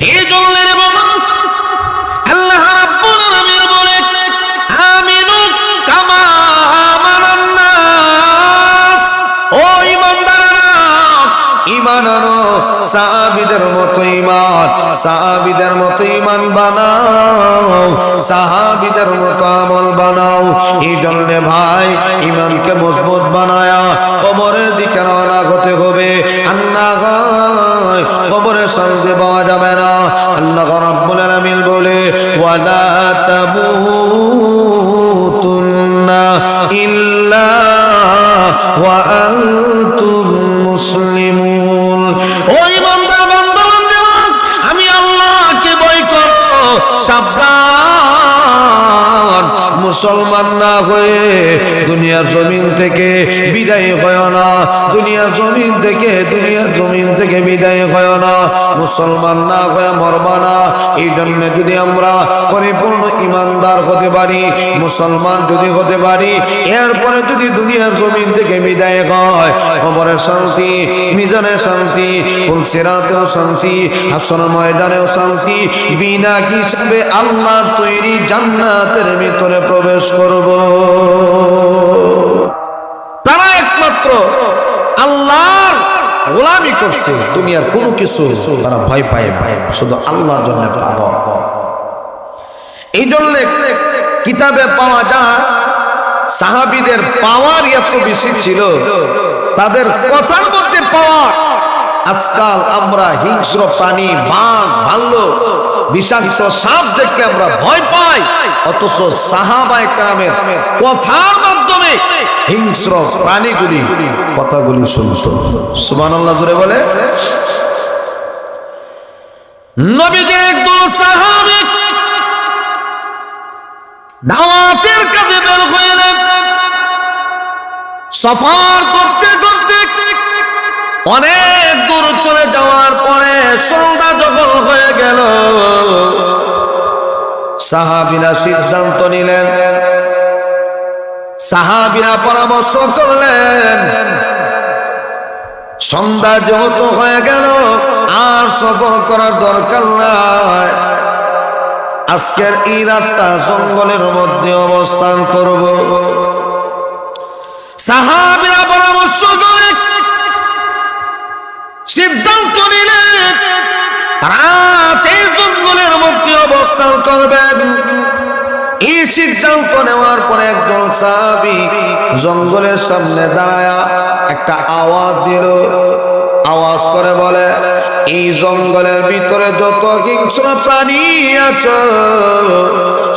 এই জন্য রে বাবা আল্লাহ রাব্বুল আলামিন বলে আমিনু কামা আমানান নাস। ও ঈমানদাররা ঈমান আনো, সাহাবীদের মতো ঈমান, সাহাবীদের মতো ঈমান বানাও, সাহাবীদের মতো আমল বানাও। এই জন্য ভাই ঈমানকে মজবুত বানায়া কবরের দিকে রওনা হতে হবে। আল্লাহ কবরের শান্তি পাওয়া যাবে না। আল্লাহ রাব্বুল আলামিন বলে ওয়ালা তামুতুন্না ইল্লা ওয়া আনতুম মুসলিমুন। ও ঈমানদার বান্দা বান্দিরা, আমি আল্লাহকে ভয় করো, সাবধান, মুসলমান না হয়ে দুনিয়ার জমিন থেকে বিদায় হয় না, দুনিয়ার জমিন থেকে বিদায় হয় না, মুসলমান না হয়ে মরবা না। এই জন্য যদি আমরা পরিপূর্ণ ইমানদার হতে পারি, মুসলমান যদি হতে পারি, এরপরে যদি দুনিয়ার জমিন থেকে বিদায় হয়, কবরের শান্তি, মিজানের শান্তি, ফুলসিরাতেও শান্তি, হাসর ময়দানেও শান্তি, বিনা হিসাবে আল্লাহর তৈরি জান্নাতের ভিতরে প্রবেশ করব। তারা একমাত্র আল্লাহর গোলামি করছে, দুনিয়ার কোনো কিছু তারা ভয় পায় না, শুধু আল্লাহর জন্য পাগল। এই জন্য কিতাবে পাওয়া যায় সাহাবীদের পাওয়ার এত বেশি ছিল, তাদের কথার মধ্যে পাওয়া। আজকাল আমরা হিংস্র প্রাণী, বাঘ, ভাল্লুক, বিষাক্ত সাপ দেখলে আমরা ভয় পাই, অথচ সাহাবায়ে কেরামের কথার মাধ্যমে হিংস্র প্রাণীগুলি কথাগুলি শুনতো। সুবহানাল্লাহ জোরে বলে। নবীজির একদল সাহাবী দাওয়াতের কাজে বের হলেন। সফর করতে করতে অনেক দূর চলে যাওয়ার পরে সন্ধ্যা যখন হয়ে গেল, সাহাবীরা সিদ্ধান্ত নিলেন, সাহাবীরা পরামর্শ করলেন, সন্ধ্যা যেহেতু হয়ে গেল আর সফর করার দরকার নাই, আজকের এই রাতটা জঙ্গলের মধ্যে অবস্থান করব। সাহাবীরা পরামর্শ করে সিদ্ধান্ত নিলেন রাতে জঙ্গলের মধ্যে অবস্থান করবেন। এই সিদ্ধান্ত নেওয়ার পরে একজন সাহাবী জঙ্গলের সামনে দাঁড়ায়া একটা আওয়াজ দিল, আওয়াজ করে বলে, এই জঙ্গলের ভিতরে যত হিংস্র প্রাণী আছে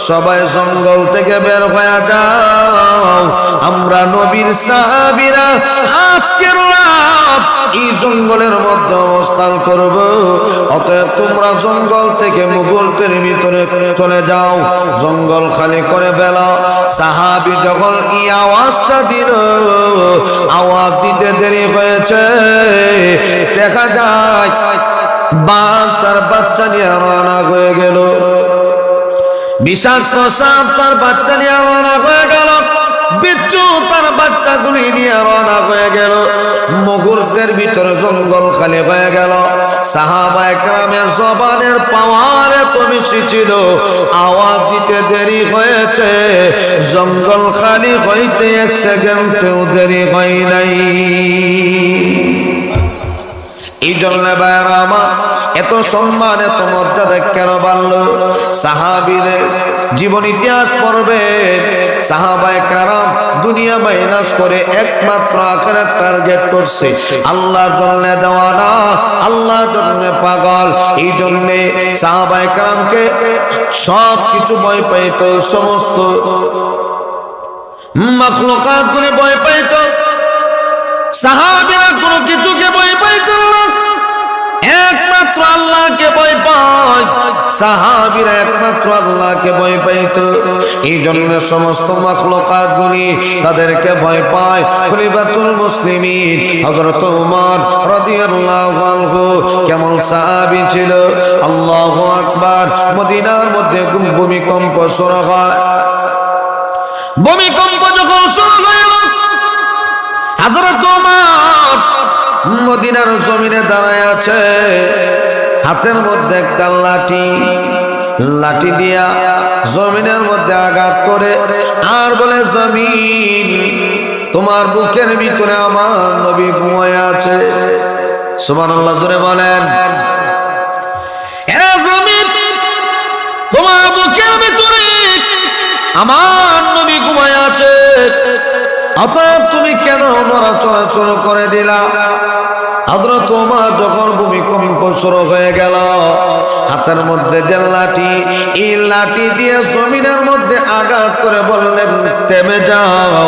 সবাই জঙ্গল থেকে বের হয়ে যাও, আমরা নবীর সাহাবীরা আজকের রাত এই জঙ্গলের মধ্যে অবস্থান করব, অতএব তোমরা জঙ্গল থেকে মুহূর্তের ভিতরে চলে যাও, জঙ্গল খালি করে বেলা। সাহাবী যখন এই আওয়াজটা দিল, আওয়াজ দিতে দেরি হয়েছে, দেখা যায় বাঘ তার বাচ্চা নিয়ে রওনা হয়ে গেল, বিষাক্ত সাপ তার বাচ্চা নিয়ে রওনা হয়ে গেল, বিচ্ছু তার বাচ্চাগুলি নিয়ে রওনা হয়ে গেল, মুহূর্তের ভিতরে জঙ্গল খালি হয়ে গেল। সাহাবায়ে কেরামের জবানের পাওয়ার এত বেশি ছিল, আওয়াজ দিতে দেরি হয়েছে, জঙ্গল খালি হইতে এক সেকেন্ডেও দেরি হয় নাই। এই জন্য ভাইরা আমার এত সম্মান এত মর্যাদা কেন বাড়লো? সাহাবীদের জীবন ইতিহাস পড়বে, সাহাবায়ে কেরাম দুনিয়া মাইনাস করে একমাত্র আখিরাত টার্গেট করছে, আল্লাহর জন্য দেওয়ানা, আল্লাহর জন্য পাগল। এই জন্য সাহাবায়ে কেরামকে সব কিছু ভয় পাইত, সমস্ত মাখলুকাত গুলি ভয় পাইত, সাহাবীরা কোনো কিছুকে ভয় পাইত না, একমাত্র আল্লাহকে ভয় পায়। সাহাবীরা একমাত্র আল্লাহকে ভয় পাইত, এই জন্য সমস্ত মাখলুকাত গুলি তাদেরকে ভয় পায়। খলিফাতুল মুসলিমিন হযরত ওমর রাদিয়াল্লাহু আনহু কেমন সাহাবী ছিল, আল্লাহু আকবার। মদিনার মধ্যে ভূমিকম্প শুরু হয়, ভূমিকম্প যখন শুরু হলো, হযরত ওমর মদিনার জমিনে দাঁড়ায় আছে, হাতের মধ্যে একটা লাঠি দিয়া জমিনের মধ্যে আঘাত করে আর বলে, জমিন তোমার বুকের ভিতরে আমার নবী ঘুমায় আছে। সুবহানাল্লাহ, জোরে বলেন। জমিন তোমার বুকের ভিতরে আমার নবী ঘুমায় আছে, অতএব তুমি কেন নড়াচড়া শুরু করে দিলা? হযরত ওমর যখন ভূমিকম্প শুরু হয়ে গেল, হাতের মধ্যে যে লাঠি, এই লাঠি দিয়ে জমিনের মধ্যে আঘাত করে বললেন, থেমে যাও।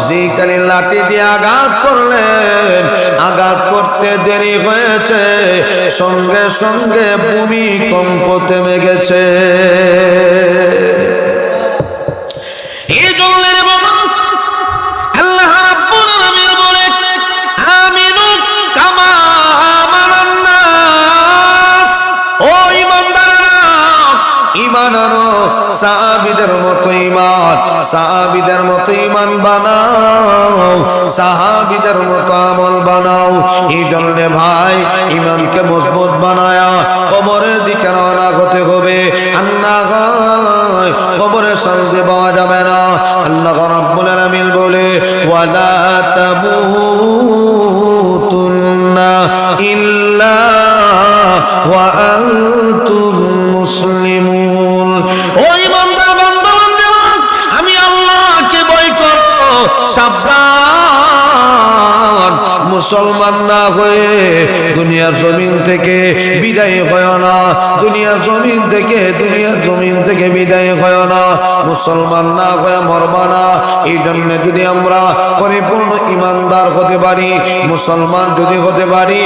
যেখানে লাঠি দিয়ে আঘাত করলেন, আঘাত করতে দেরি হয়েছে, সঙ্গে সঙ্গে ভূমিকম্প থেমে গেছে। এই জন্য আল্লাহ রাব্বুল আলামিন বলে, আমিনু কামা আমানান নাস। ও ঈমানদাররা, ঈমান আনো, সাহাবীদের মতো ঈমান, সাহাবীদের মতো ঈমান বানাও, সাহাবীদের মতো আমল বানাও। এই জন্য ভাই, ঈমানকে মজবুত বানায়া কবরের দিকে রওনা হতে হবে। আল্লাহ কবরের শান্তি পাওয়া যাবে না। আল্লাহ রাব্বুল আলামিন বলে, ওয়ালা তামুতুন্না ইল্লা ওয়া আনতুম মুসলিমুন। ও ঈমানদার বান্দা বান্দিরা, আমি আল্লাহকে ভয় করো, সাবধান, মুসলমান না হয়ে দুনিয়ার জমিন থেকে বিদায় হয় না, দুনিয়ার জমিন থেকে বিদায় হয় না, মুসলমান না হয়ে মরবা না। এই জন্য যদি আমরা পরিপূর্ণ ইমানদার হতে পারি, মুসলমান যদি হতে পারি,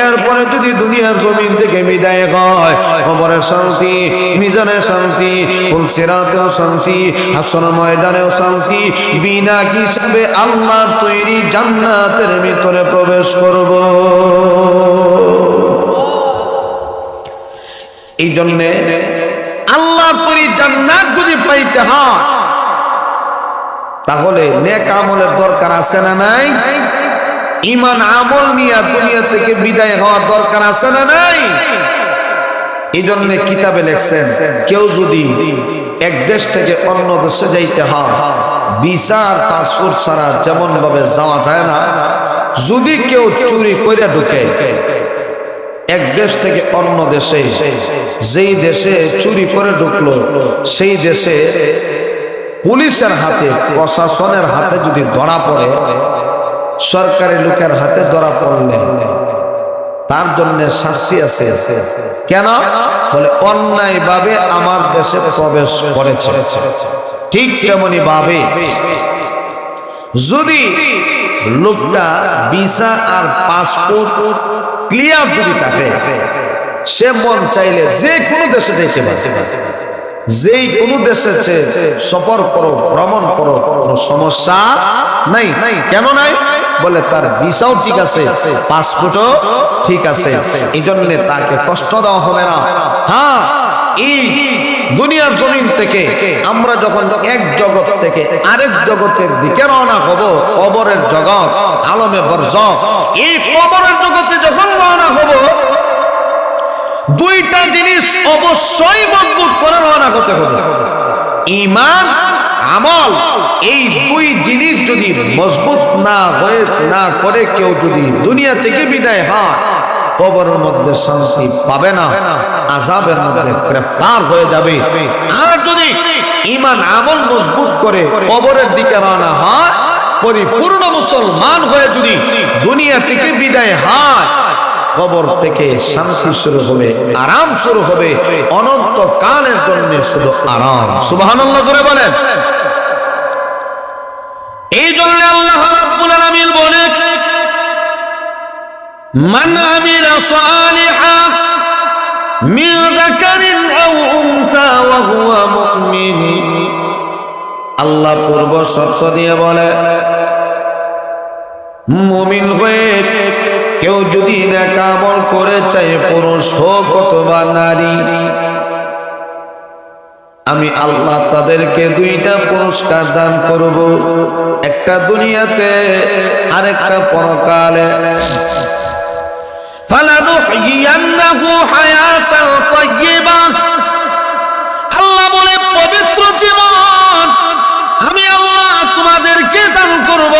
এরপরে যদি দুনিয়ার জমিন থেকে বিদায় হয়, কবরের শান্তি, মিজানের শান্তি, ফুলসিরাতেও শান্তি, হাসর ময়দানেও শান্তি, বিনা হিসাবে আল্লাহর তৈরি জান্নাতের ভিতরে প্রবেশ করব। এই জন্যে আল্লাহর তৈরি জান্নাত যদি পাইতে হয়, তাহলে নেক আমলের দরকার আছে না নাই? ঈমান আমল নিয়ে দুনিয়া থেকে বিদায় হওয়ার দরকার আছে না নাই? এই জন্য কিতাবে লেখছেন, কেউ যদি এক দেশ থেকে অন্য দেশে যাইতে হয়, ভিসা আর পাসপোর্ট ছাড়া যেমন ভাবে যাওয়া যায় না। যদি কেউ চুরি করে ঢুকে এক দেশ থেকে অন্য দেশে, যেই দেশে চুরি করে ঢুকলো সেই দেশে পুলিশের হাতে, প্রশাসনের হাতে যদি ধরা পড়ে, সরকারি লোকের হাতে ধরা পড়লে তার জন্য শাস্তি আছে। কেন? বলে অন্যায় ভাবে আমার দেশে প্রবেশ করেছে। ঠিক তেমনি ভাবে যদি লোকটা ভিসা আর পাসপোর্ট ক্লিয়ার যদি থাকে, সে মন চাইলে যে কোনো দেশে যেতে পারে, যেই কোনো দেশে সফর করো, ভ্রমণ করো, কোনো সমস্যা নাই। কেন নাই? বলে তার ভিসাও ঠিক আছে, পাসপোর্টও ঠিক আছে, এই জন্য তাকে কষ্ট দেওয়া হবে না। হ্যাঁ, এই দুনিয়ার জমিন থেকে আমরা যখন এক জগৎ থেকে আরেক জগতের দিকে রওনা হব, কবরের জগৎ, আলমে বরজখ, এই কবরের জগতে যখন রওনা হব, দুইটা জিনিস অবশ্যই মজবুত করে রওনা হতে হবে। ঈমান, আমল, এই দুই জিনিস যদি মজবুত না করে কেউ যদি দুনিয়া থেকে বিদায় হয়, কবরের মধ্যে শান্তি পাবে না, আযাবের মধ্যে গ্রেফতার হয়ে যাবে। আর যদি ঈমান আমল মজবুত করে কবরের দিকে রওনা হয়, পরিপূর্ণ মুসলমান হয়ে যদি দুনিয়া থেকে বিদায় হয়, কবর থেকে শান্তি শুরু হবে, আরাম শুরু হবে, অনন্ত কালের জন্য শুধু আরাম। সুবহানাল্লাহ করে বলেন। এই জন্য আল্লাহ রাব্বুল আলামিন বলেন, মান আমিলা সালিহান মিন যাকারিন আও উনসা ওয়া হুয়া মুমিন। আল্লাহ পূর্ব শর্ত দিয়ে বলে, মুমিন হয়ে কেউ যদি নেক আমল করে, চাই পুরুষ হোক অথবা নারী, আমি আল্লাহ তাদেরকে দুইটা পুরস্কার দান করব, একটা দুনিয়াতে আরেকটা পরকালে। ফালানু লানুহইয়ান্নাহু হায়াতান তাইয়্যিবা। আল্লাহ বলে পবিত্র জীবন আমি আল্লাহ তোমাদেরকে দান করব।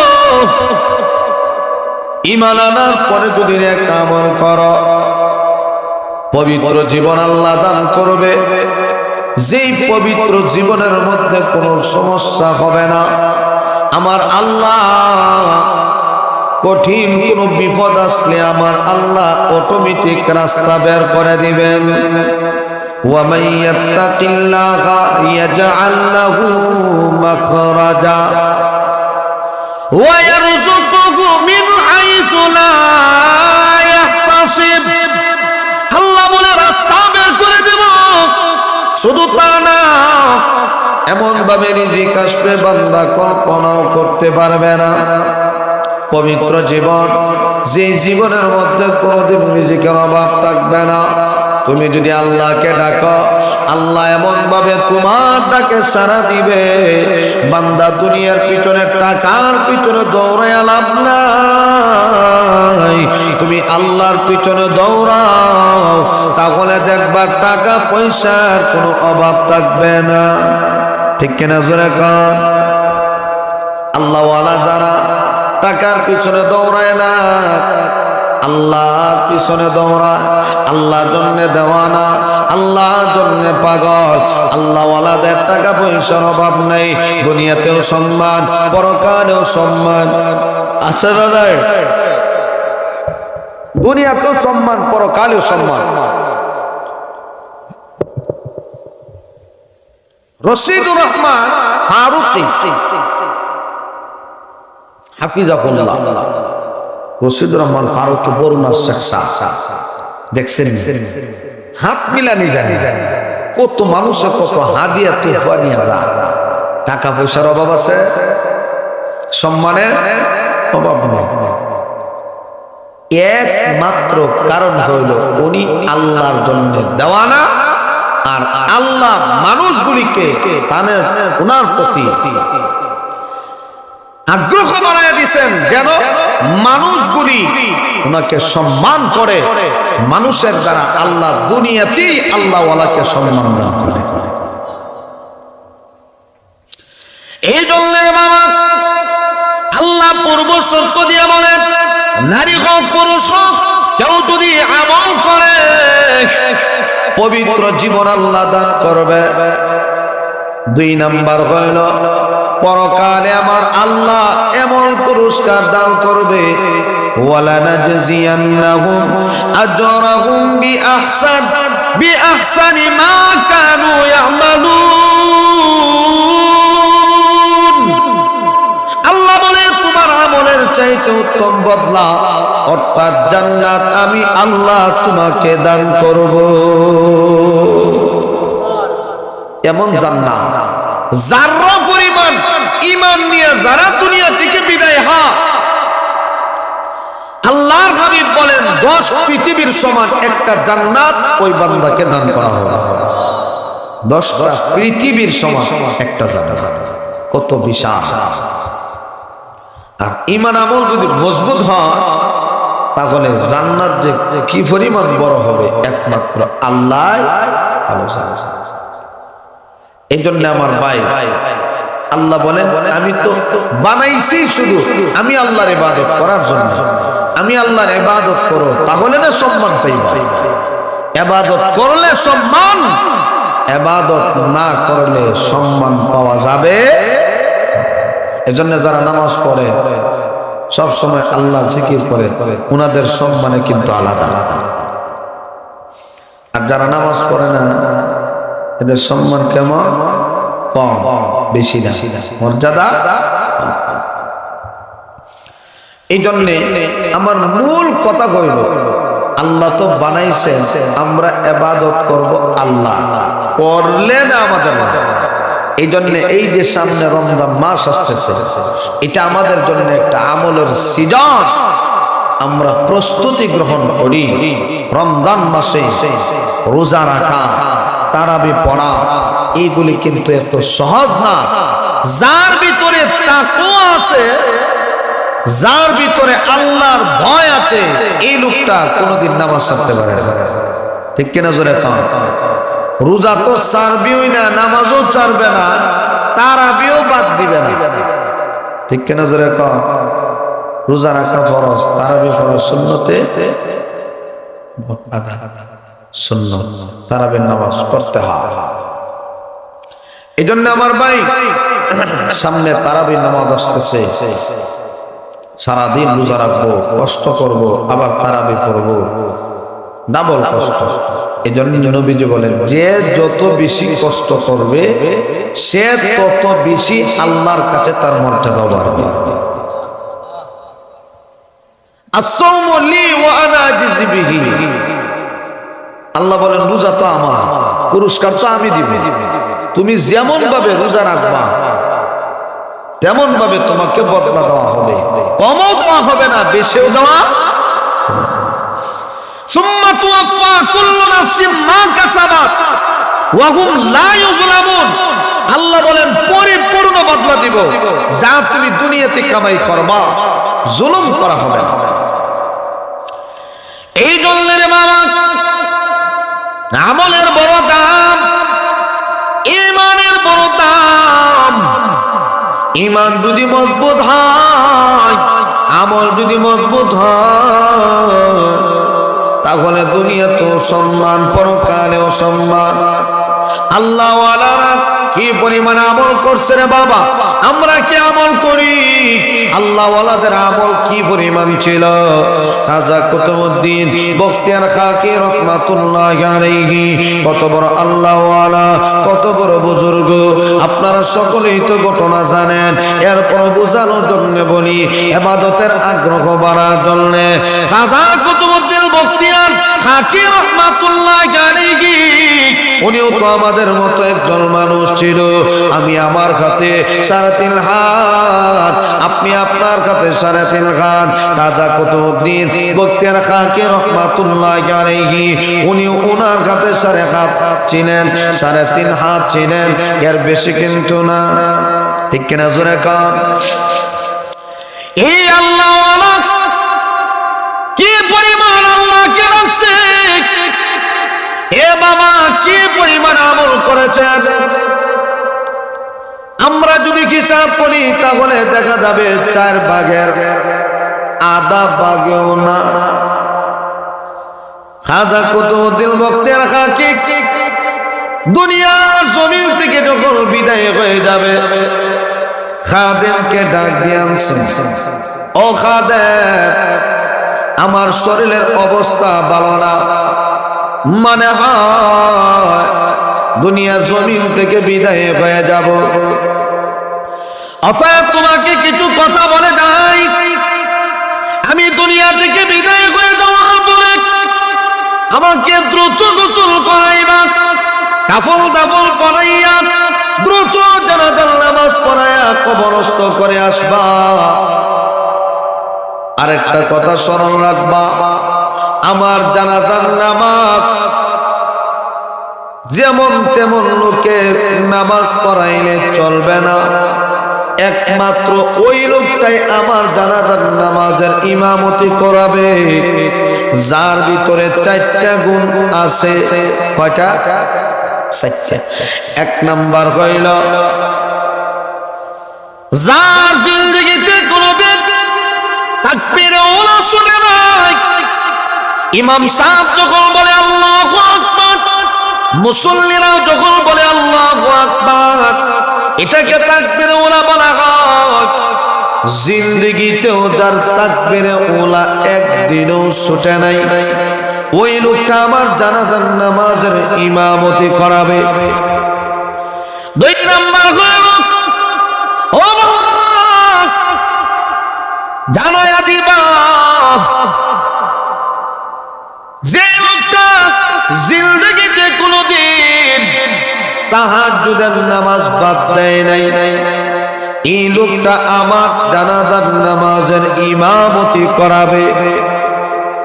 ঈমান আনার পরে যদি নেক আমল করো, পবিত্র জীবন আল্লাহ দান করবে, যেই পবিত্র জীবনের মধ্যে কোনো সমস্যা হবে না। আমার আল্লাহ কঠিন কোনো বিপদ আসলে আমার আল্লাহ অটোমেটিক রাস্তা বের করে দিবেন। وَمَن يَتَّقِ اللَّهَ يَجْعَل لَّهُ مَخْرَجًا وَيَرْزُقْهُ مِنْ حَيْثُ لَا يَحْتَسِبُ। আল্লাহ বলে রাস্তা বের করে দেব। শুধু তা না, এমন ভাবে রিজিক আসবে বান্দা কল্পনাও করতে পারবে না। পবিত্র জীবন, যে জীবনের মধ্যে কোনোদিন রিজিকের অভাব থাকবে না। তুমি যদি আল্লাহকে ডাকো, আল্লাহ এমন ভাবে তোমার ডাকে সাড়া দিবে। বান্দা দুনিয়ার পিছনে, টাকার পিছনে দৌড়ায় লাভ নাই। তুমি আল্লাহর পিছনে দৌড়াও, তাহলে দেখবা টাকা পয়সার কোনো অভাব থাকবে না। ঠিক কিনা জোরে কর? আল্লাহওয়ালা যারা টাকার পিছনে দৌড়ায় না, আল্লাহর পিছনে দৌড়ায়, আল্লাহর জন্য দেওয়ানা, আল্লাহর জন্য পাগল, আল্লাহওয়ালাদের টাকা পয়সার অভাব নেই। দুনিয়াতেও সম্মান, পরকালেও সম্মান আছে না নাই? দুনিয়াতেও সম্মান, পরকালেও সম্মান। রশিদুর রহমান ফারুকী হাফিজাহুল্লাহ, রশিদুর রহমান ফারুকী বরুণার শেখসা দেখছেন, হাত মিলানি জানি কত মানুষের কত হাদিয়া তোফা নিয়ে যায়। টাকা পয়সার অভাব আছে, সম্মানের অভাব নেই। একমাত্র কারণ হইল উনি আল্লাহর জন্য দেওয়ানা, আর আল্লাহ মানুষগুলিকে তানের ওনার প্রতি আগ্রহ বানায় দিয়েছেন যেন মানুষগুলি ওনাকে সম্মান করে। মানুষের দ্বারা আল্লাহ দুনিয়াতেই আল্লাহওয়ালাকে সম্মান দান করে। এই জন্য বাবা আল্লাহ পূর্ব শর্ত দিয়ে বলেন, নারী হোক পুরুষ হোক, কেউ যদি আমল করে পবিত্র জীবন আল্লাহ দান করবে। 2 নাম্বার হইল পরকালে আমার আল্লাহ এমন পুরস্কার দান করবে, ওয়ালা নাজজিয়ান্নাহুম আজরাহুম বিআহসানি মা কানু ইয়ামালুন। আল্লাহ বলে তোমার আমলের চাইতে উত্তম বদলা অর্থাৎ জান্নাত আমি আল্লাহ তোমাকে দান করব। এমন জান্নাত যারা পরিমাণ ঈমান নিয়ে যারা দুনিয়া থেকে বিদায় হয়, আল্লাহর হাবিব বলেন 10 পৃথিবীর সমান একটা জান্নাত ওই বান্দাকে দান করা হবে। 10টা পৃথিবীর সমান একটা জান্নাত, কত বিশাল! আর ঈমান আমল যদি মজবুত হয় তাহলে জান্নাত যে কি পরিমাণ বড় হবে একমাত্র আল্লাহ ভালো জানেন। এই জন্য আমার ভাই, আল্লাহ বলেন আমি তো বানাইছি শুধু আমি আল্লাহর ইবাদত করার জন্য। আমি আল্লাহর ইবাদত করো তাহলে না সম্মান পাইবা। ইবাদত করলে সম্মান, ইবাদত না করলে সম্মান পাওয়া যাবে। এজন্য যারা নামাজ পড়ে সব সময় আল্লাহর জিকির করে, ওনাদের সম্মানে কিন্তু আলাদা। আর যারা নামাজ পড়ে না এদের সম্মান কেমন? কম, বেশি না, মর্যাদা। এই জন্য আমার মূল কথা হইল আল্লাহ তো বানাইছে আমরা ইবাদত করব আল্লাহ, করলে না আমাদের না। এই জন্য এই যে সামনে রমজান মাস আসতেছে, এটা আমাদের জন্য একটা আমলের সিজন। আমরা প্রস্তুতি গ্রহণ করি রমজান মাসে রোজা রাখা, তারাবি পড়া, এইগুলি কিন্তু এত সহজ না। যার ভিতরে তাকওয়া আছে যার ভিতরে আল্লাহর ভয় আছে এই লোকটা কোনোদিন নামাজ ছাড়তে পারে না। ঠিক কিনা জোরে কন? রোজা তো ছাড়বেই না, নামাজও ছাড়বে না, তারাবিও বাদ দিবে না। ঠিক কিনা জোরে কন? রোজা রাখা ফরজ, তারাবি ফরজ, সুন্নতে আদা, সুন্নত তারাবির নামাজ পড়তে হয়। এই জন্য আমার ভাই সামনে তারাবির নামাজ আসতেছে, সারাদিন রোজা রাখবো, কষ্ট করব, আবার তারাবি করব, ডাবল কষ্ট। এই জন্য নবীজি বলেন যে যত বেশি কষ্ট করবে সে তত বেশি আল্লাহর কাছে তার মর্যাদা বাড়বে। আসসাউমু লি ওয়া আনা আজিজি বিহি। আল্লাহ বলেন রোজা তো আমার, পুরস্কার তো আমি দিব। তুমি যেমন ভাবে রোজা রাখবা তেমন ভাবে তোমাকে বদলা দেওয়া হবে, কমও দেওয়া হবে না, বেশিও দেওয়া। সুম্মা তুওয়াফা কুল্লু নাফসিন মা কাসাবাত ওয়া হুম লা ইউযলামুন। আল্লাহ বলেন পরিপূর্ণ বদলা দিব, যা তুমি দুনিয়াতে কামাই করবা জুলুম করা হবে না। এই জন্য রে বাবা, আমলের বড় দাম, ঈমানের বড় দাম। ঈমান যদি মজবুত হয়, আমল যদি মজবুত হয়, তাহলে দুনিয়াতেও সম্মান, পরকালেও সম্মান। আল্লাহ ওয়ালারা কি পরিমাণ আমল করছে রে বাবা, আমরা কি আমল করি? আল্লাহ ওয়ালাদের আমল কি পরিমাণ ছিল। খাজা কুতুবউদ্দিন বখতিয়ার খাকি রহমাতুল্লাহ আলাইহি কত বড় আল্লাহ ওয়ালা, কত বড় বুজুর্গ, আপনারা সকলেই তো ঘটনা জানেন। এরপর বোঝানোর জন্য বলি, ইবাদতের আগ্রহ বাড়ার জন্য খাজা কুতুবউদ্দিন বখতিয়ার খাকি রহমাতুল্লাহ আলাইহি উনিও তো আমাদের মতো একজন মানুষ ছিল। আমি আমার হাতে 3.5 হাত, আপনি আপনার হাতে 3.5 হাত। খাজা কুতুবউদ্দিন বখতিয়ার খাকি রহমাতুল্লাহ আলাইহি উনি ওনার হাতে 3.5 হাত ছিলেন, 3.5 হাত ছিলেন, এর বেশি কিন্তু না। ঠিক কিনা জোরে কন? এই আল্লাহ ওয়ালা কি পরিমাণ আল্লাহকে রাখছে, এ বাবা কি পরিমাণ আমল করেছে। আমরা যদি হিসাব করি তাহলে দেখা যাবে 4 ভাগের আধা ভাগেও না। খাজা কুতুবউদ্দিন বখতিয়ার খাকি দুনিয়ার জমিন থেকে যখন বিদায় হয়ে যাবে, খাদেমকে ডাক দিয়ে আনছেন, ও খাদেম, আমার শরীরের অবস্থা ভালো না, মনে হয় দুনিয়ার জমিন থেকে বিদায় হয়ে যাব। অতএব তোমাকে কিছু কথা বলে যাই, আমি দুনিয়া থেকে বিদায় হয়ে যাওয়ার পরে আমাকে দ্রুত গোসল করাইবা, কাফন দাফন পরাইয়া দ্রুত জানাজার নামাজ পড়াইয়া কবরস্থ করে আসবা। আরেকটা কথা স্মরণ রাখবা, আমার জানাজার নামাজ যেমন তেমন লোকের নামাজ পড়াইলে চলবে না, একমাত্র ওই লোকটাই আমার জানাজার নামাজের ইমামতি করাবে যার ভিতরে 4টা গুণ আছে। কয়টা? 4টা। 1 নাম্বার হইল যার জিন্দেগিতে কোনোদিন তাকবীরে ওলা শুনে নাই। ইমাম সাহেব যখন বলে আল্লাহু আকবার, মুসল্লিরা যখন বলে আল্লাহু আকবার, এটাকে তাকবীরে ওলা বলা হয়। জিন্দেগিতেও যার তাকবীরে ওলা একদিনও ছুটে নাই, ওই লোকটা আমার জানাজার নামাজের ইমামতি করাবে। 2 নাম্বার হলো ও জানায়া দিবা, যে লোকটা জিন্দেগিতে কোনোদিন তাহাজ্জুদের নামাজ বাদ দেয় নাই, এই লোকটা আমার জানাজার নামাজের ইমামতি করাবে।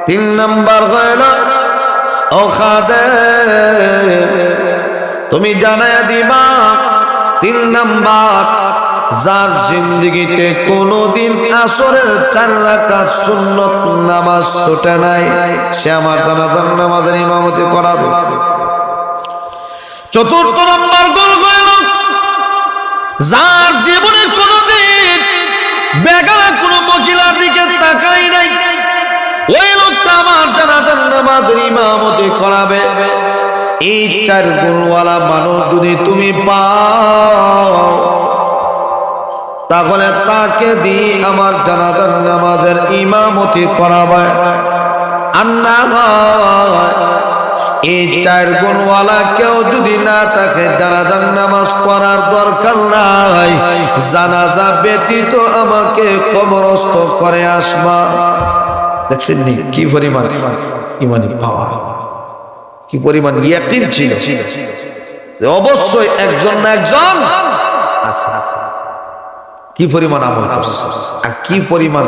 3 নাম্বার হইল ও খাদেম, তুমি জানায়া দিবা 3 নাম্বার যার জিন্দেগিতে কোনোদিন আসরের 4 রাকাত সুন্নত নামাজ ছুটে নাই, সে আমার জানাজার নামাজের ইমামতি করাবে। চতুর্থ নম্বর গোল হলো যার জীবনে কোনোদিন বেগানা কোনো মহিলার দিকে তাকাই নাই, ওই লোকটা আমার জানাজার নামাজের ইমামতি করাবে। এই 4 গুণওয়ালা মানুষ যদি তুমি পাও, তাহলে তাকে দিয়ে আমার জানাজার নামাজের ইমামতি করাবে। আর না হয় এই 4 গুণওয়ালা কেউ যদি না থাকে, জানাজার নামাজ পড়ার দরকার নাই, জানাজা ব্যতীত আমাকে কবরস্থ করে আসবা। দেখছেন নি কি পরিমাণ ইমানি পাওয়ার, কি পরিমাণ ইয়াকিন ছিল অবশ্যই একজন না একজন আছে। কি পরিমাণ আমল করছে আর কি পরিমাণ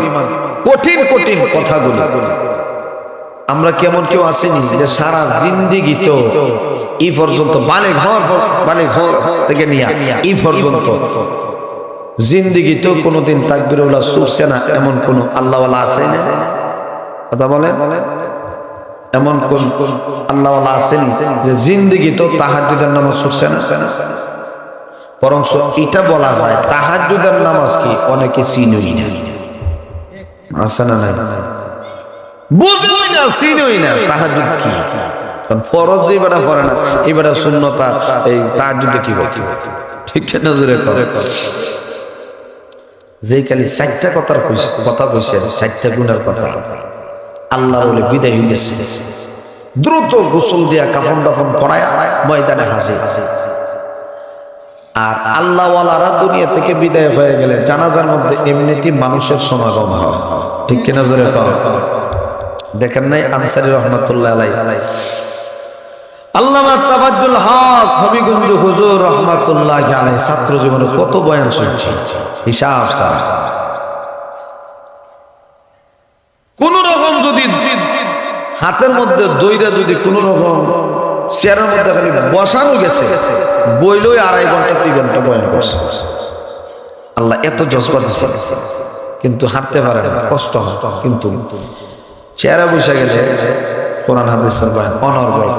কঠিন কঠিন কথাগুলো। আমরা কেমন কেউ আসেনি যে সারা জিন্দেগি তো এই পর্যন্ত বালে ঘর থেকে নিয়ে এই পর্যন্ত জিন্দেগি তো কোনোদিন তাকবীরুল্লাহ ছুটছে না, এমন কোন আল্লাহওয়ালা আছে না? কথা বলেন, এমন কোন আল্লাহওয়ালা আছেন যে জিন্দেগি তো তাহাজ্জুদের নামাজ ছুটছে না? বরং এটা বলা যায় তাহাজ্জুদের নামাজ কি অনেকে চিনই না, আছে না? নাই, বুঝই না, চিনই না তাহাজ্জুদ কি। কারণ ফরজ এবারে পড়ে না, এবারে সুন্নতা এই তাহাজ্জুদে কি বলে, ঠিক আছে না? জোরে করে যে খালি 4টা কথা কইছেন, 4টা গুণের কথা, আল্লাহ বলে বিদায় হয়ে গেছে, দ্রুত গোসল দিয়া কাফন দাফন করায় ময়দানে হাজির। আর আল্লাহওয়ালারা দুনিয়া থেকে বিদায় হয়ে গেলে জানাজার মধ্যে এমনিতেই মানুষের সমাগম হয়, ঠিক কিনা? জোরে দেখেন নাই আনসারী রহমাতুল্লাহ আলাইহি, আল্লামা তাবাজ্জুল হক হবিগঞ্জ হুজুর রহমাতুল্লাহ আলাইহি ছাত্র জীবনে কত বয়ান শুনছি, হিসাব সাহেব। কোন রকম যদি হাতের মধ্যে দইরা যদি কোন রকম চেয়ারের মধ্যে খালি বসানো গেছে, বইলই 2.5 ঘন্টা 3 ঘন্টা বয়ান করছে। আল্লাহ এত জজবা দিচ্ছে, কিন্তু হাঁটতে পারে না, কষ্ট হয়। কিন্তু চেয়ারে বসে গেছে কোরআন হাদিসের বয়ান অনর্গল।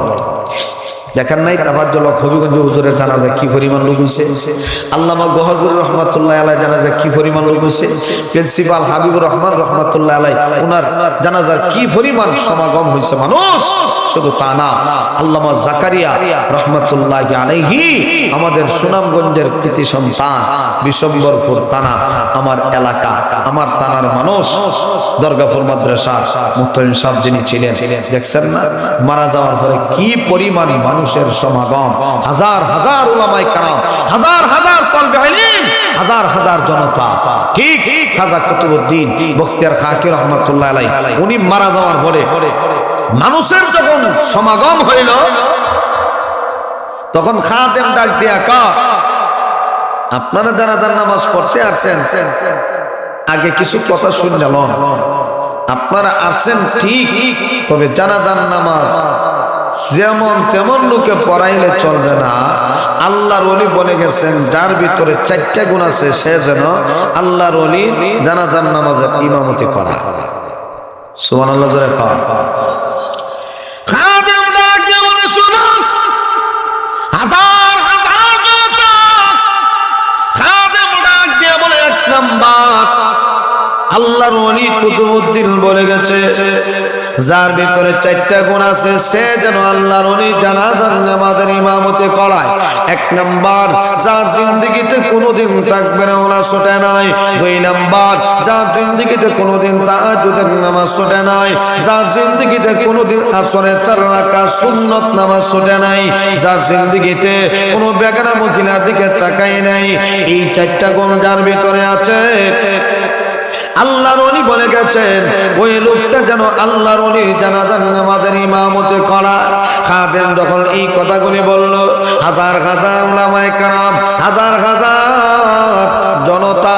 দেখেন নাই তাবাজ্জুল হক হবিগঞ্জ হুজুরের জানাজা কি পরিমাণ লোক হয়েছে, আল্লামা গহরুর রহমাতুল্লাহ আলাইহি জানাজা কি পরিমাণ লোক হয়েছে, প্রিন্সিপাল হাবিবুর রহমান রহমাতুল্লাহ আলাইহি ওনার জানাজার কি পরিমাণ সমাগম হয়েছে মানুষ। শুধু তা না, আল্লামা জাকারিয়া রহমাতুল্লাহ আলাইহি আমাদের সুনামগঞ্জের কৃতি সন্তান, বিশম্বরপুর থানা, আমার এলাকা, আমার থানার মানুষ, দরগাপুর মাদ্রাসা মুফতি সাহেব যিনি ছিলেন, দেখছেন না মারা যাওয়ার পরে কি পরিমাণ মানুষের সমাগম, হাজার হাজার উলামায়ে কেরাম, হাজার হাজার তালিবে ইলম, হাজার হাজার জনতা। ঠিক খাজা কুতুবউদ্দিন বখতিয়ার খাকি রহমাতুল্লাহ আলাইহি উনি মারা যাওয়ার পরে মানুষের যখন সমাগম হইল, তখন খাদেম ডাক দিয়া কা, আপনারা জানাজার নামাজ পড়তে আসছেন, আগে কিছু কথা শুনলেন, আপনারা আসছেন ঠিক, তবে জানাজার নামাজ যেমন তেমন লোকে পড়াইলে চলবে না। আল্লাহর ওলি বলে গেছেন যার ভিতরে 4টা গুণ আছে সে যেন আল্লাহর ওলি জানাজার নামাজের ইমামতি করা। সুবহানাল্লাহ জোরে কর। খাদেম ডাকে বলে শুনো, হাজার হাজার জনতা। খাদেম ডাক দিয়ে বলে 1 নাম্বার আল্লাহর ওলি কুতুবউদ্দিন বলে গেছে যার ভিতরে 4টা গুণ আছে সে যেন আল্লাহর ওলি জানাজার নামাজের ইমামতি করায়। 1 নাম্বার যার জিন্দেগিতে কোনোদিন তাকবীরুল্লাহ ছুটে নাই। 2 নাম্বার যার জিন্দেগিতে কোনোদিন তাহাজ্জুদের নামাজ ছুটে নাই। যার জিন্দেগিতে কোনোদিন আসরের 4 রাকাত সুন্নত নামাজ ছুটে নাই। যার জিন্দেগিতে কোনো বেগানা মহিলার দিকে তাকায় নাই। এই 4টা গুণ যার ভিতরে আছে, আল্লাহর ওলি বলে গেছেন ওই লোকটা যেন আল্লাহর ওলি জানাজার নামাজের ইমামতি করা। খাদেম যখন এই কথাগুলি বলল, হাজার হাজার উলামায়ে কেরাম, হাজার হাজার জনতা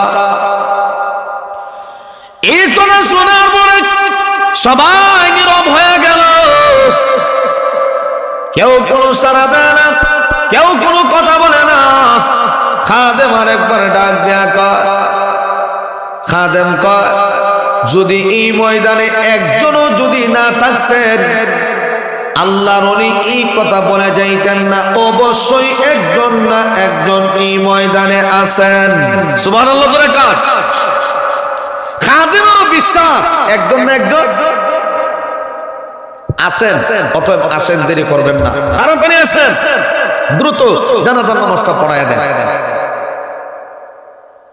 এই কথা শোনার পরে সবাই নীরব হয়ে গেল। কেউ কোনো সাড়া দেয় না, কেউ কোনো কথা বলে না। খাদেম আরেকবার ডাক দেয়া কয়, খাদেম কয় যদি এই ময়দানে একজনও যদি না থাকতেন আল্লাহর ওলি এই কথা বলে যাইতেন না, অবশ্যই একজন না একজন এই ময়দানে আছেন। সুবহানাল্লাহ করে কাট। খাদেমেরও বিশ্বাস একজন না একজন আছেন, অতএব আসেন, দেরি করবেন না, তাড়াতাড়ি আসেন, দ্রুত জানাজার নামাজটা পড়ায় দেন।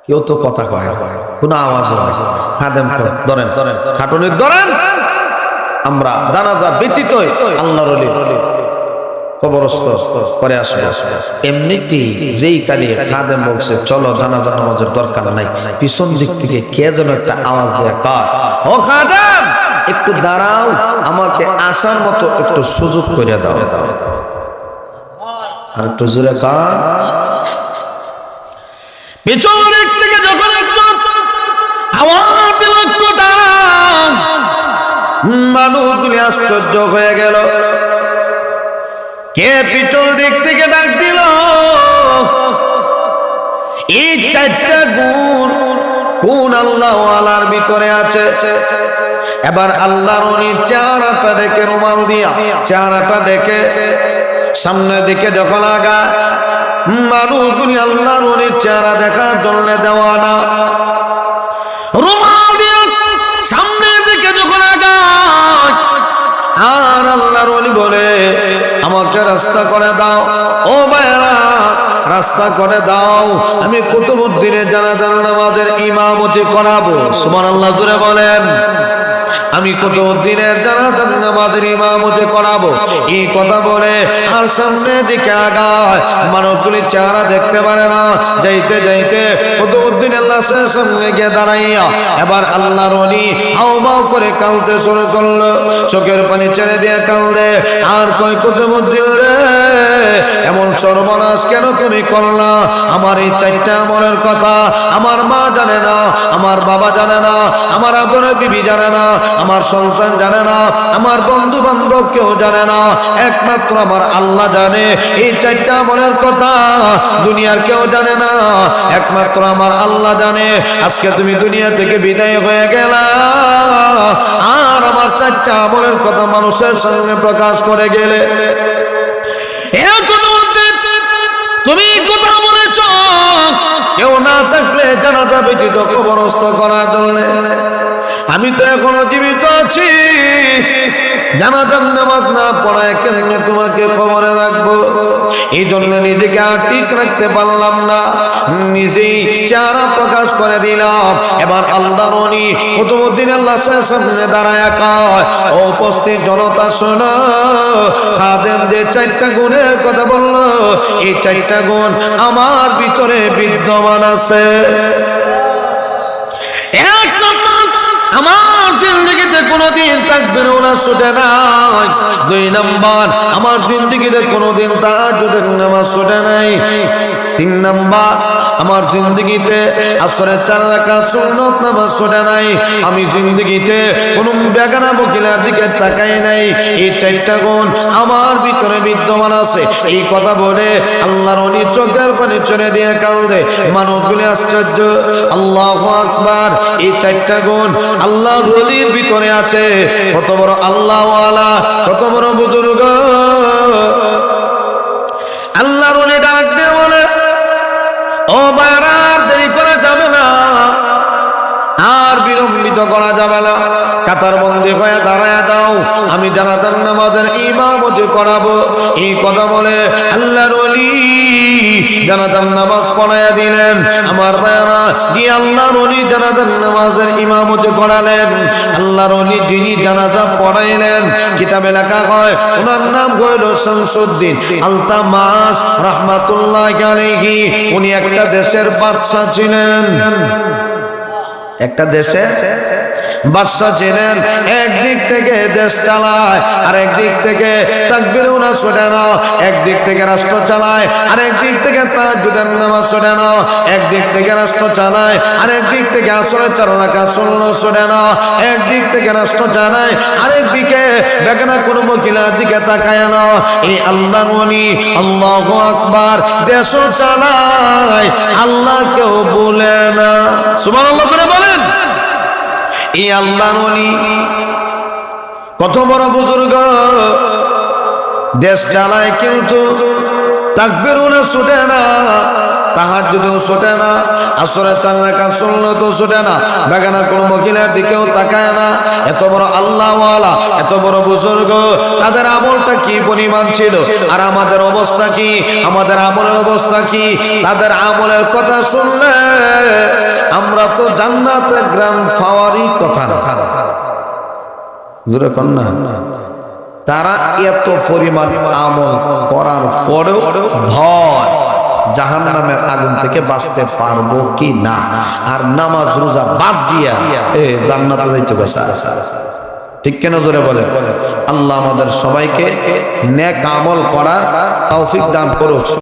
কেউ তো কথা কয় না, কোনো আওয়াজ হয়। খাদেম ধরেন, খাটুনির ধরেন, আমরা জানাজা ব্যতীত আল্লাহর ওলি কবরস্থ করে আসবে। এমনিতেই যেই কালে খাদেম বলছে চলো জানাজা নামাজের দরকার নাই, পিছন দিক থেকে কে যেন একটা আওয়াজ দেয়, কয় ও খাদেম একটু দাঁড়াও, আমাকে আসার মতো একটু সুযোগ করে দাও। আর একটু জোরে কয়। পিছন দিক থেকে যখন একটু আওয়াজ দিল একটু দাঁড়াও, মানুষগুলি আশ্চর্য হয়ে গেল, কে পিছন দিক থেকে ডাক দিল? এই চারটা গুণ কোন আল্লাহ ওয়ালার ভিতরে আছে? এবার আল্লাহর ওলি চেহারাটা দেখে, রুমাল দিয়া চেহারাটা দেখে সামনের দিকে যখন আগা, মানুষগুলি আল্লাহর ওলির চেহারা দেখার জন্য দেওয়ানা। রুমাল দিয়া সামনের দিকে যখন আগা, আর আল্লাহর ওলি বলে আমাকে রাস্তা করে দাও, ও ভাইরা রাস্তা করে দাও, আমি কুতুবউদ্দিনের জানাজার নামাজের ইমামতি করাবো। সুবহানাল্লাহ জোরে বলেন। আমি কুতুবউদ্দিনের জানাজার নামাজের ইমামতি করাবো। এই কথা বলে আর সামনের দিকে আগায়, মানুষগুলি চেহারা দেখতে পারে না। যাইতে যাইতে কুতুবউদ্দিন আল্লাহর সামনে গিয়ে দাঁড়াইয়া এবার আল্লাহর ওলি হাউমাউ করে কাঁদতে শুরু করলো, চোখের পানি ছেড়ে দিয়ে কাঁদে আর কয় কুতুবউদ্দিন রে, এমন সর্বনাশ কেন তুমি করলা? আমার এই চারটা আমলের কথা আমার মা জানে না, আমার বাবা জানে না, আমার আদরের বিবি জানে না, আমার সন্তান জানে না, আমার বন্ধু বান্ধব কেউ জানে না, একমাত্র আমার আল্লাহ জানে। এই চারটা আমলের কথা দুনিয়ার কেউ জানে না, একমাত্র আমার আল্লাহ জানে। আজকে তুমি দুনিয়া থেকে বিদায় হয়ে গেলা আর আমার চারটা আমলের কথা মানুষের সামনে প্রকাশ করে গেলে। তুমি কথা বলেছ কেউ না থাকলে জানাজা ব্যতীত কবরস্থ করার জন্য। আমি তো এখনো জীবিত আছি, জানাজার নামাজ না পড়ায় কেমনে তোমাকে কবরে রাখবো? এই জন্য নিজেকে আর ঠিক রাখতে পারলাম না, নিজেই চেহারা প্রকাশ করে দিলাম। এবার আল্লাহর ওলি কুতুবউদ্দিন আল্লাহর সামনে দাঁড়ায় কয়, ও উপস্থিত জনতা শোনো, খাদেম যে চারটা গুণের কথা বললো, এই চারটা গুণ আমার ভিতরে বিদ্যমান আছে। এক নম্বর, আমার জিন্দেগিতে কোনোদিন তাকবীর ওয়ালা ছুটে নাই। দুই নাম্বার, আমার জিন্দেগিতে কোনোদিন তাহাজ্জুদের নামাজ ছুটে নাই। তিন নাম্বার, আমার জিন্দেগিতে আসরের 4 রাকাত সুন্নত নামাজ ছুটে নাই। আমি জিন্দেগিতে কোনো বেগানা মহিলার দিকে তাকাই নাই। এই চারটা গুণ আমার ভিতরে বিদ্যমান আছে। এই কথা বলে আল্লাহর ওলি চোখের পানি ছেড়ে দিয়ে কাঁদে। মানুষগুলি আশ্চর্য, আল্লাহু আকবার। এই চারটা গুণ আল্লাহর ওলির ভিতরে আছে। কত বড় আল্লাহ ওয়ালা, কত বড় বুজুর্গ। আল্লাহর ওলি ডাক দিয়ে বলে, ও বারা, দেরি করা যাবে না, আর বিলম্বিত করা যাবে না, কাতার বন্দী হয়ে দাঁড়ায় দাও, আমি জানাজার নামাজের ইমামতি করাবো। এই কথা বলে আল্লাহর ওলি জানাজার নামাজ পড়াইয়া দিলেন। আমার ভাইরা, যে আল্লাহর ওলি জানাজার নামাজের ইমামতি করালেন, আল্লাহর ওলি যিনি জানাজা পড়াইলেন, কিতাবে লেখা হয় ওনার নাম হইল শামসুদ্দিন আলতামাস রাহমাতুল্লাহি আলাইহি। উনি একটা দেশের বাদশা ছিলেন, একটা দেশে বাদশাহ ছিলেন, একদিক থেকে দেশ চালায় আর একদিক থেকে তাকবীরে উলা ছুটে না, একদিক থেকে রাষ্ট্র চালায় আর একদিক থেকে তাহাজ্জুদের নামাজ ছুটে না, একদিক থেকে রাষ্ট্র চালায় আর একদিক থেকে আসরের 4 রাকাত সুন্নাত ছুটে না, একদিক থেকে রাষ্ট্র চালায় আর একদিকে বেগানা কোনো মহিলার দিকে তাকায় না। এই আল্লাহর ওলি আল্লাহু আকবার দেশও চালায়, আল্লাহকেও ভুলে না। সুবহানাল্লাহ করে বলেন। এই আল্লাহর ওলি কত বড় বুজুর্গ, দেশ চালায় কিন্তু তাকবীরও না ছুটে না, তাহাজ্জুদেও ছুটে না, আসরের 4 রাকাত সুন্নাতও ছুটে না, বেগানা কোনো মহিলার দিকেও তাকায় না। এত বড় আল্লাহওয়ালা, এত বড় বুজুর্গ, তাদের আমলটা কি পরিমাণ ছিল আর আমাদের অবস্থা কি, আমাদের আমলের অবস্থা কি? তাদের আমলের কথা শুনলে আমরা তো জান্নাতে গ্রান্ড পাওয়ারই কথা না। জোরে কন্যা, তারা এত পরিমাণ আমল করার পরেও ভয় জাহান্নামের আগুন থেকে বাঁচতে পারবো কি না, আর নামাজ রোজা বাদ দিয়া জান্নাতে যাইতে গেছে। ঠিক কেন জোরে বলে? আল্লাহ আমাদের সবাইকে নেক আমল করার তৌফিক দান করুক।